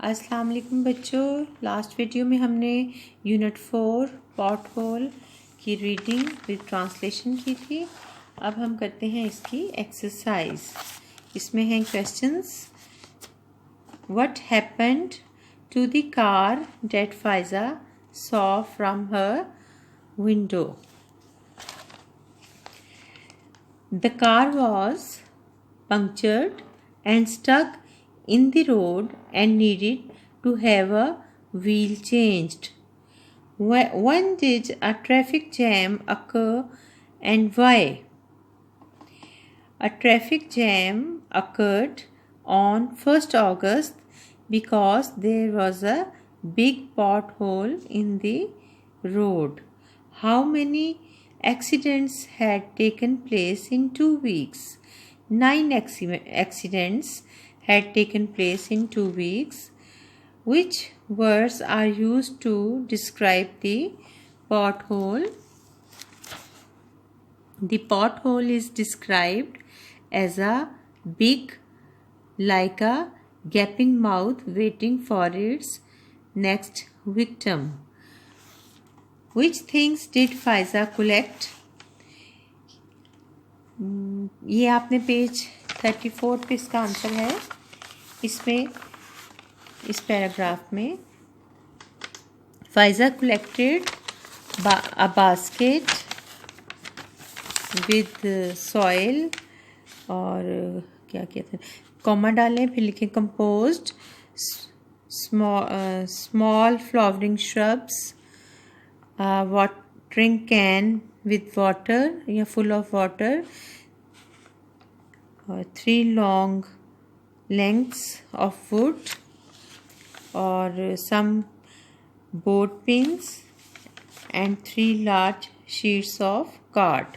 अस्सलाम वालेकुम बच्चों। लास्ट वीडियो में हमने यूनिट 4 पॉट होल की रीडिंग विद ट्रांसलेशन की थी। अब हम करते हैं इसकी एक्सरसाइज। इसमें हैं questions. What happened to the car that Faiza saw from her window? The car was punctured and stuck in the road and needed to have a wheel changed. When did a traffic jam occur and why? A traffic jam occurred on 1st August because there was a big pothole in the road. How many accidents had taken place in 2 weeks? 9 accidents had taken place in 2 weeks. Which words are used to describe the pothole? The pothole is described as a big, like a gaping mouth waiting for its next victim. Which things did Faiza collect? ये आपने page 34 पे इसका answer है। इसमें इस paragraph में Faiza collected a basket with soil और क्या कहते हैं, कॉमा डालें, फिर लिखें composed small flowering shrubs, watering can with water या full of water, 3 long lengths of wood और some board pins and 3 large sheets of card.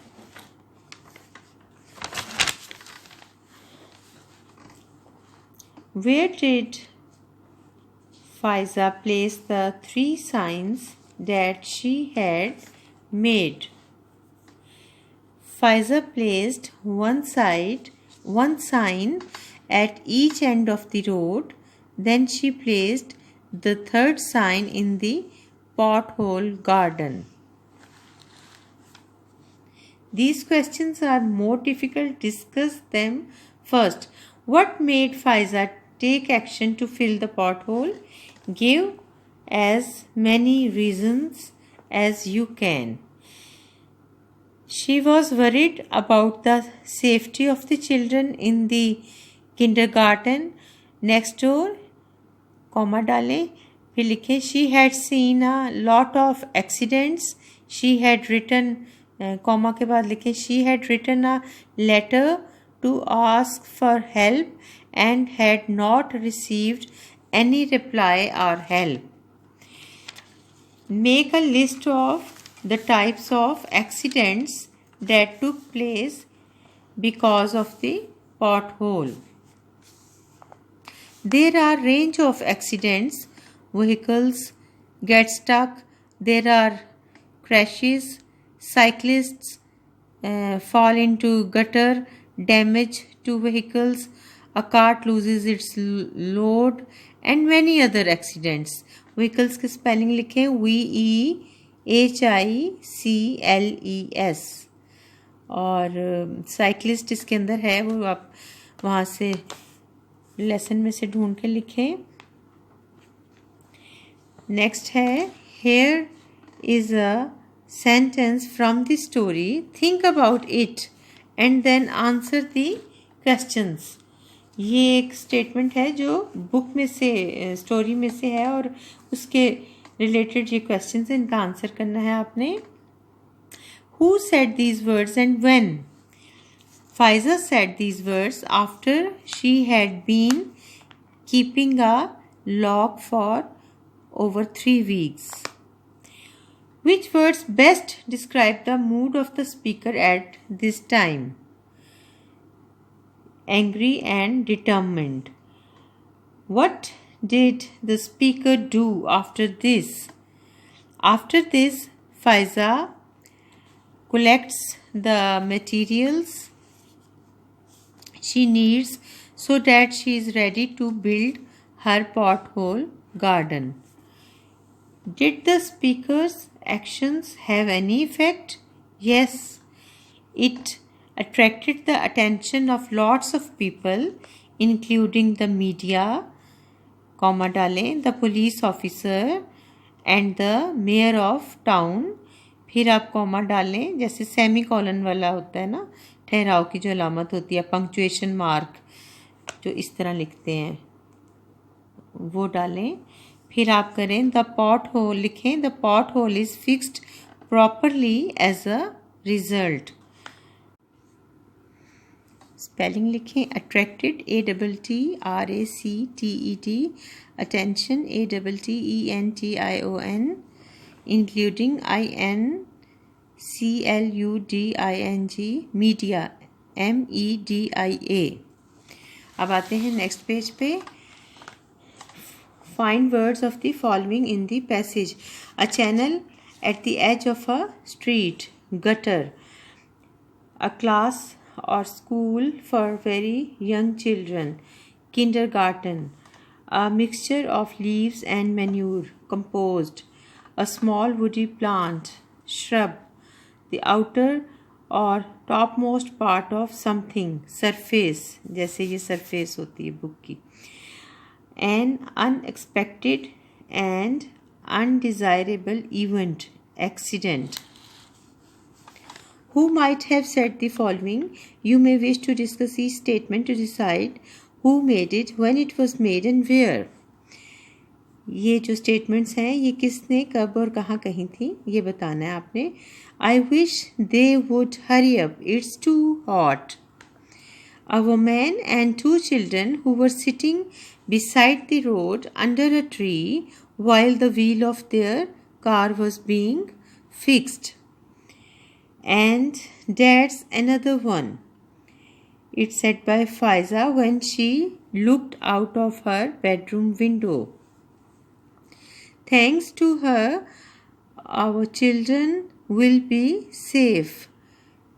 Where did Faiza place the 3 signs that she had made? Faiza placed one sign at each end of the road. Then she placed the 3rd sign in the pothole garden. These questions are more difficult. Discuss them first. What made Faiza take action to fill the pothole? Give as many reasons as you can. She was worried about the safety of the children in the kindergarten next door, comma डालें, फिर लिखें she had seen a lot of accidents. She had written, comma के बाद लिखें she had written a letter to ask for help and had not received any reply or help. Make a list of the types of accidents that took place because of the pothole. There are range of accidents. Vehicles get stuck. There are crashes. Cyclists fall into gutter. Damage to vehicles. A cart loses its load and many other accidents. Vehicles की spelling लिखें VEHICLES और cyclist इसके अंदर है, वो आप वहाँ से लेसन में से ढूंढ के लिखें। नेक्स्ट है here is a sentence from the story. Think about it and then answer the questions. ये एक स्टेटमेंट है जो बुक में से, स्टोरी में से है और उसके रिलेटेड ये क्वेश्चंस हैं, इनका आंसर करना है आपने। Who said these words and when? Faiza said these words after she had been keeping a log for over 3 weeks. Which words best describe the mood of the speaker at this time? Angry and determined. What did the speaker do after this? After this, Faiza collects the materials she needs so that she is ready to build her pothole garden. Did the speaker's actions have any effect? Yes, it attracted the attention of lots of people, including the media, comma डालें, the police officer and the mayor of town. फिर आप comma डालें, जैसे semi colon वाला होता है ना, ठहराव की जो अलामत होती है, पंक्चुएशन मार्क जो इस तरह लिखते हैं वो डालें. फिर आप करें द पॉट होल लिखें. The pothole is fixed properly as a result. Spelling लिखें. Attracted ATTRACTED, attention ATTENTION, including INCLUDING, media MEDIA. अब आते हैं नेक्स्ट पेज पे. Find words of the following in the passage. A channel at the edge of a street, gutter. A class or school for very young children, kindergarten. A mixture of leaves and manure, compost. A small woody plant, shrub. The outer or topmost part of something, surface, जैसे ये surface होती है book की. An unexpected and undesirable event, accident. Who might have said the following? You may wish to discuss each statement to decide who made it, when it was made and where. ये जो statements हैं ये किसने कब और कहाँ कही थी ये बताना है आपने. I wish they would hurry up, it's too hot. A woman and two children who were sitting beside the road under a tree while the wheel of their car was being fixed. And that's another one. It's said by Faiza when she looked out of her bedroom window. Thanks to her, our children will be safe.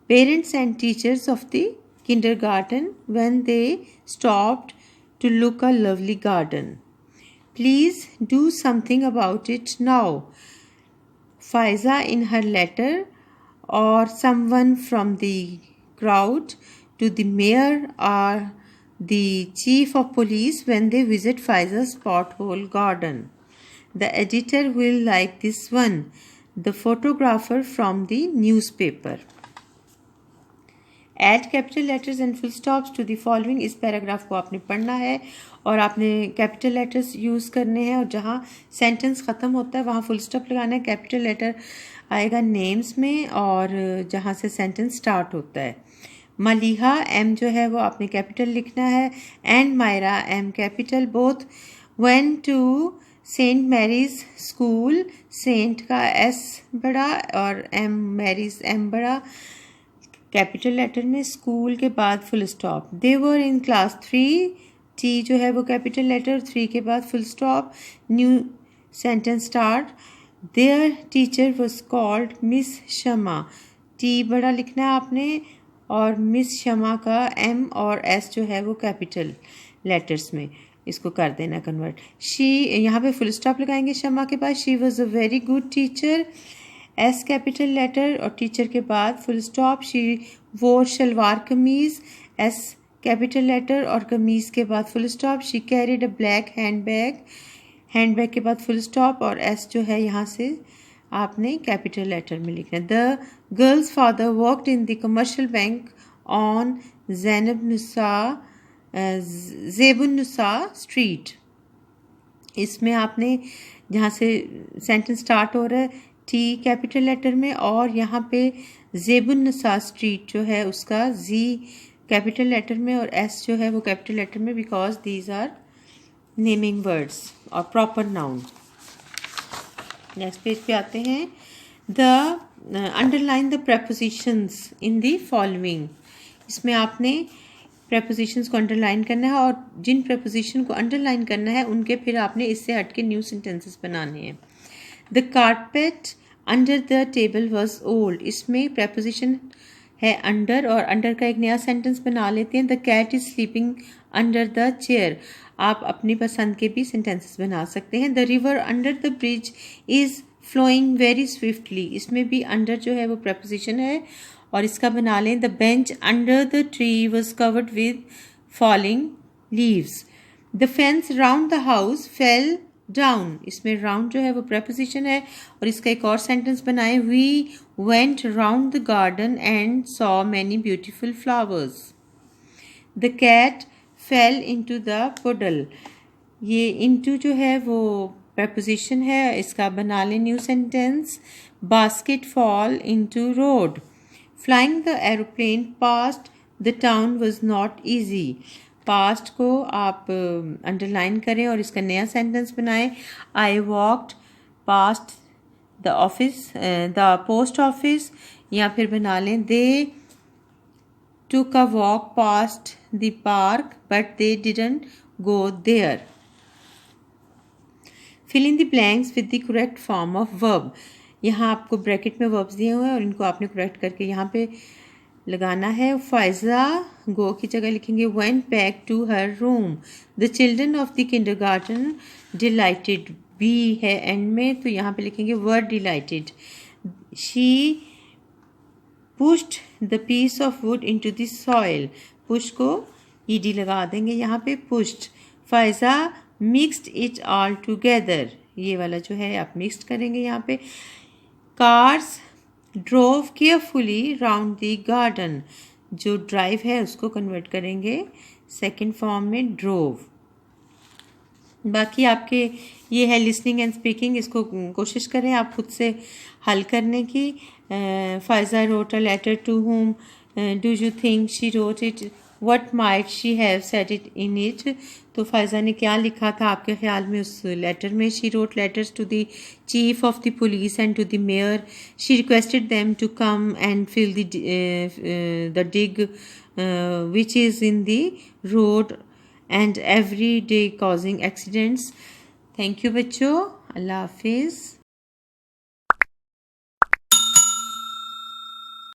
Parents and teachers of the kindergarten when they stopped to look a lovely garden. Please do something about it now. Faiza in her letter, or someone from the crowd to the mayor or the chief of police when they visit Faiza's pothole garden. The editor will like this one. The photographer from the newspaper. Add capital letters and full stops to the following. इस paragraph को आपने पढ़ना है और आपने capital letters use करने हैं और जहाँ सेंटेंस ख़त्म होता है वहाँ फुल स्टॉप लगाना है. कैपिटल लेटर आएगा नेम्स में और जहाँ से सेंटेंस स्टार्ट होता है. मलिहा एम जो है वो आपने कैपिटल लिखना है. And Myra M capital. Both went to saint Mary's school. Saint का एस बड़ा और एम मैरीज एम बड़ा कैपिटल लेटर में. स्कूल के बाद full stop. They were in class 3. T जो है वो कैपिटल लेटर. 3 के बाद full stop. New sentence start. There teacher was called miss Shama. T बड़ा लिखना है आपने और मिस शमा का एम और एस जो है वो कैपिटल लेटर्स में इसको कर देना कन्वर्ट. शी यहाँ पे फुल स्टॉप लगाएंगे शमा के बाद. She was a very good teacher. S capital letter और टीचर के बाद फुल स्टॉप. शी वोर शलवार कमीज़. एस कैपिटल लेटर और कमीज़ के बाद full stop. She carried a black handbag. Handbag के बाद फुल स्टॉप और एस जो है यहाँ से आपने कैपिटल लेटर में लिखना है. The girl's father worked in the commercial bank on Zebunnisa street. इसमें आपने जहाँ से सेंटेंस स्टार्ट हो रहा है टी कैपिटल लेटर में और यहाँ पे ज़ेबुन्नुसा स्ट्रीट जो है उसका जी कैपिटल लेटर में और एस जो है वो कैपिटल लेटर में, because these are naming words और प्रॉपर नाउन. नेक्स्ट पेज पे आते हैं. The underline the prepositions in the following. इसमें आपने प्रेपोजिशंस को अंडरलाइन करना है और जिन प्रेपोजिशन को अंडरलाइन करना है उनके फिर आपने इससे हट के न्यू सेंटेंसेस बनाने हैं. The carpet under the table was old. इसमें प्रेपोजिशन है अंडर और अंडर का एक नया सेंटेंस बना लेते हैं. The cat is sleeping under the chair. आप अपनी पसंद के भी सेंटेंसेस बना सकते हैं. The river under the bridge is flowing very swiftly. इसमें भी अंडर जो है वो प्रपोजिशन है और इसका बना लें. The bench under the tree was covered with falling leaves. The fence round the house fell down. इसमें राउंड जो है वो प्रपोजिशन है और इसका एक और सेंटेंस बनाए. We went round the garden and saw many beautiful flowers. The cat fell into the puddle. ये इनटू जो है वो प्रपोजिशन है, इसका बना लें new sentence. Basket fall into road. Flying the aeroplane past the town was not easy. Past को आप अंडरलाइन करें और इसका नया सेंटेंस बनाएं. I walked past the office the post office, या फिर बना लें दे took a walk past the park but they didn't go there. Fill in the blanks with the correct form of verb. यहाँ आपको ब्रैकेट में verbs दिए हुए हैं और इनको आपने करेक्ट करके यहाँ पे लगाना है. फाइजा गो की जगह लिखेंगे went back to her room. The children of the kindergarten delighted. be है एंड में तो यहाँ पे लिखेंगे were delighted. She pushed the piece of wood into the soil. push को ed लगा देंगे यहाँ पे pushed. Faiza mixed it all together. ये वाला जो है आप मिक्स्ड करेंगे यहाँ पे. cars drove carefully round the garden. जो ड्राइव है उसको कन्वर्ट करेंगे सेकेंड फॉर्म में ड्रोव. बाकी आपके ये है लिसनिंग एंड स्पीकिंग. इसको कोशिश करें आप खुद से हल करने की. Faiza wrote a letter to whom. Do you think she wrote it. What might she have said it in it. तो फायजा ने क्या लिखा था आपके ख्याल में उस लेटर में. She wrote letters to the chief of the police and to the mayor. She requested them to come and fill the dig which is in the road and every day causing accidents. Thank you बच्चों. अल्लाह हाफिज़.